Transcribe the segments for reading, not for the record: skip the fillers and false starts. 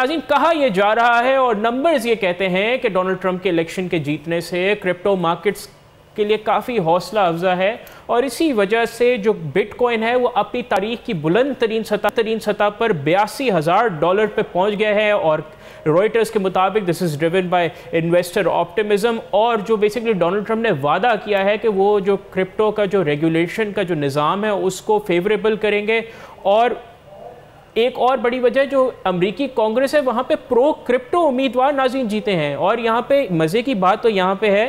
नाज़रीन, कहा यह जा रहा है और नंबर्स ये कहते हैं कि डोनाल्ड ट्रंप के इलेक्शन के जीतने से क्रिप्टो मार्केट्स के लिए काफ़ी हौसला अफजा है और इसी वजह से जो बिटकॉइन है वो अपनी तारीख की बुलंद तरीन सतह पर $82,000 पे पहुंच गया है। और रॉयटर्स के मुताबिक this is driven by investor optimism, और जो बेसिकली डोनाल्ड ट्रंप ने वादा किया है कि वो जो क्रिप्टो का जो रेगुलेशन का जो निज़ाम है उसको फेवरेबल करेंगे। और एक और बड़ी वजह जो अमेरिकी कांग्रेस है वहाँ पे प्रो क्रिप्टो उम्मीदवार नाज़रीन जीते हैं। और यहाँ पे मज़े की बात तो यहाँ पे है,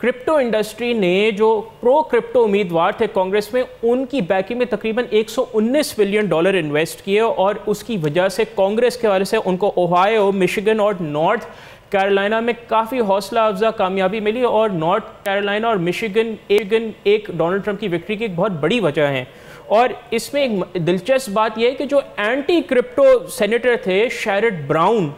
क्रिप्टो इंडस्ट्री ने जो प्रो क्रिप्टो उम्मीदवार थे कांग्रेस में, उनकी बैकिंग में तकरीबन $119 बिलियन इन्वेस्ट किए और उसकी वजह से कांग्रेस के वजह से उनको ओहायो, मिशिगन और नॉर्थ कैरोलिना में काफ़ी हौसला अफजा कामयाबी मिली। और नॉर्थ कैरोलिना और मिशिगन एक डोनाल्ड ट्रंप की विक्ट्री की एक बहुत बड़ी वजह है। और इसमें एक दिलचस्प बात यह है कि जो एंटी क्रिप्टो सेनेटर थे शेरड ब्राउन,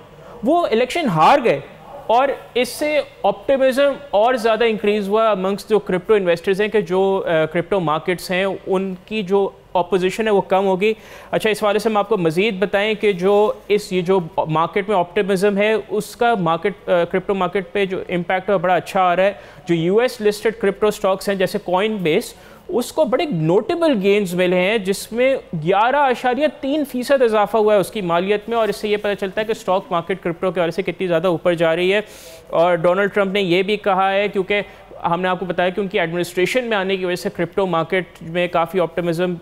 वो इलेक्शन हार गए और इससे ऑप्टिमिज्म और ज़्यादा इंक्रीज़ हुआ अमंग्स जो क्रिप्टो इन्वेस्टर्स हैं कि जो क्रिप्टो मार्केट्स हैं उनकी जो ऑपोजिशन है वो कम होगी। अच्छा, इस वाले से हम आपको मज़ीद बताएं कि ये जो मार्केट में ऑप्टिमिज्म है उसका क्रिप्टो मार्केट पे जो इम्पैक्ट है बड़ा अच्छा आ रहा है। जो US लिस्टेड क्रिप्टो स्टॉक्स हैं जैसे कॉइनबेस, उसको बड़े नोटेबल गेन्स मिले हैं जिसमें 11.3% इजाफा हुआ है उसकी मालियत में। और इससे ये पता चलता है कि स्टॉक मार्केट क्रिप्टो के वजह से कितनी ज़्यादा ऊपर जा रही है। और डोनाल्ड ट्रंप ने ये भी कहा है, क्योंकि हमने आपको बताया कि उनकी एडमिनिस्ट्रेशन में आने की वजह से क्रिप्टो मार्केट में काफ़ी ऑप्टिमिज्म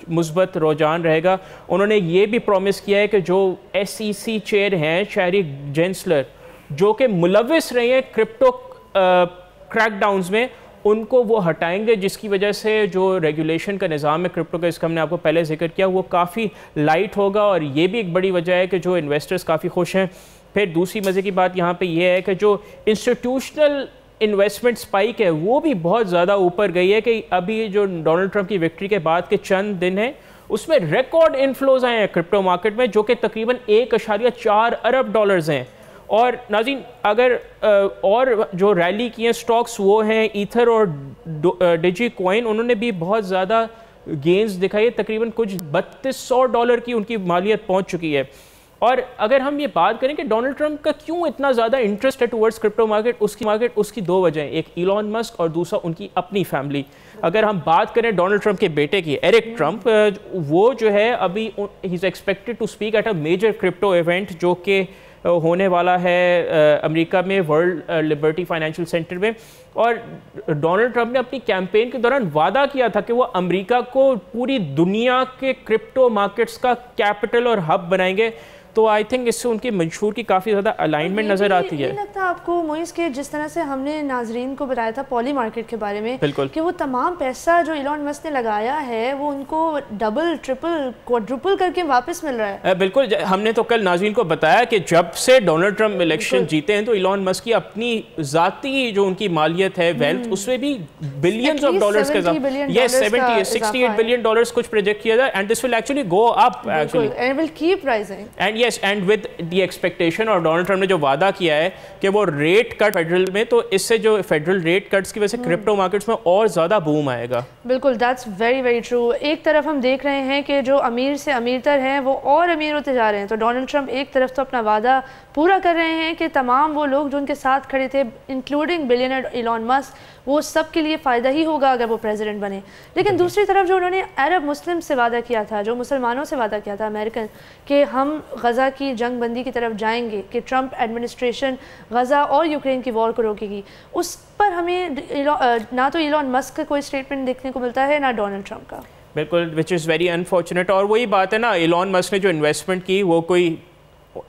मुस्बत रुझान रहेगा। उन्होंने ये भी प्रॉमिस किया है कि जो SEC चेयर हैं शहरी जेंसलर, जो कि मुलविस रहे हैं क्रिप्टो क्रैकडाउन्स में, उनको वो हटाएंगे, जिसकी वजह से जो रेगुलेशन का निज़ाम है क्रिप्टो का, इसका हमने आपको पहले जिक्र किया, वो काफ़ी लाइट होगा। और ये भी एक बड़ी वजह है कि जो इन्वेस्टर्स काफ़ी खुश हैं। फिर दूसरी मज़े की बात यहाँ पे ये है कि जो इंस्टीट्यूशनल इन्वेस्टमेंट स्पाइक है वो भी बहुत ज़्यादा ऊपर गई है कि अभी जो डोनाल्ड ट्रंप की विक्ट्री के बाद के चंद दिन हैं उसमें रिकॉर्ड इनफ्लोज आए हैं क्रिप्टो मार्केट में, जो कि तकरीबन $1.4 अरब हैं। और नाज़रीन, अगर और जो रैली की हैं स्टॉक्स वो हैं ईथर और डिजी कॉइन, उन्होंने भी बहुत ज़्यादा गेंस दिखाई है, तकरीबन कुछ $3200 की उनकी मालियत पहुंच चुकी है। और अगर हम ये बात करें कि डोनाल्ड ट्रंप का क्यों इतना ज़्यादा इंटरेस्ट है टुवर्ड्स क्रिप्टो मार्केट, उसकी दो वजह हैं, एक इलॉन मस्क और दूसरा उनकी अपनी फैमिली। अगर हम बात करें डोनाल्ड ट्रंप के बेटे की, एरिक ट्रंप, वो जो है अभी ही is expected to speak at a major crypto event जो कि होने वाला है अमेरिका में वर्ल्ड लिबर्टी फाइनेंशियल सेंटर में। और डोनाल्ड ट्रंप ने अपनी कैंपेन के दौरान वादा किया था कि वो अमेरिका को पूरी दुनिया के क्रिप्टो मार्केट्स का कैपिटल और हब बनाएंगे। तो आई थिंक इससे उनकी मंशूर की काफ़ी ज़्यादा अलाइनमेंट नज़र आती है। नहीं लगता आपको मोइस के जिस तरह से हमने नाजरीन को बताया था पॉली मार्केट के बारे में, कि वो तमाम पैसा जो इलॉन मस्क ने लगाया है वो उनको डबल ट्रिपल क्वाड्रुपल करके वापस मिल रहा है। बिल्कुल, हमने तो कल नाजरीन को बताया कि जब से डोनाल्ड ट्रंप इलेक्शन जीते हैं तो इलॉन मस्क की अपनी ज़ाती जो उनकी मालियत है, वेल्थ, उसमें भी बिलियंस ऑफ डॉलर्स के यस 68 बिलियन डॉलर्स कुछ प्रोजेक्ट किया जाए, and this will actually go up actually and will keep rising. And yes, and with the expectation, और डोनाल्ड ट्रंप ने जो वादा किया है कि वो रेट कट फेडरल में, तो इससे जो फेडरल रेट कट्स की वजह से क्रिप्टो मार्केट्स में और ज़्यादा बूम आएगा। बिल्कुल, दैट्स वेरी वेरी ट्रू। एक तरफ हम देख रहे हैं कि जो अमीर से अमीरतर हैं वो और अमीर होते जा रहे हैं, तो डोनाल्ड ट्रंप एक तरफ तो अपना वादा पूरा कर रहे हैं कि तमाम वो लोग जो उनके साथ खड़े थे, इंक्लूडिंग बिलियनर इलॉन मस्क, वो सब के लिए फ़ायदा ही होगा अगर वो प्रेसिडेंट बने। लेकिन दूसरी तरफ जो उन्होंने अरब मुस्लिम से वादा किया था, जो मुसलमानों से वादा किया था अमेरिकन, कि हम गज़ा की जंग बंदी की तरफ जाएंगे, कि ट्रंप एडमिनिस्ट्रेशन गज़ा और यूक्रेन की वॉर को रोकेगी, उस पर हमें ना तो इलॉन मस्क का कोई स्टेटमेंट देखने को मिलता है ना डोनाल्ड ट्रंप का। बिल्कुल, विच इज़ वेरी अनफॉर्चुनेट। और वही बात है ना, इलॉन मस्क ने जो इन्वेस्टमेंट की वो कोई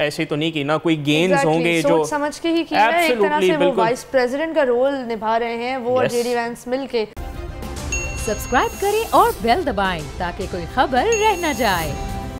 ऐसे तो नहीं की ना, कोई गेन्स होंगे जो समझ के ही किया है। एक तरह से वो वाइस प्रेसिडेंट का रोल निभा रहे हैं वो और जेडी वैंस मिलके। सब्सक्राइब करें और बेल दबाएं ताकि कोई खबर रह न जाए।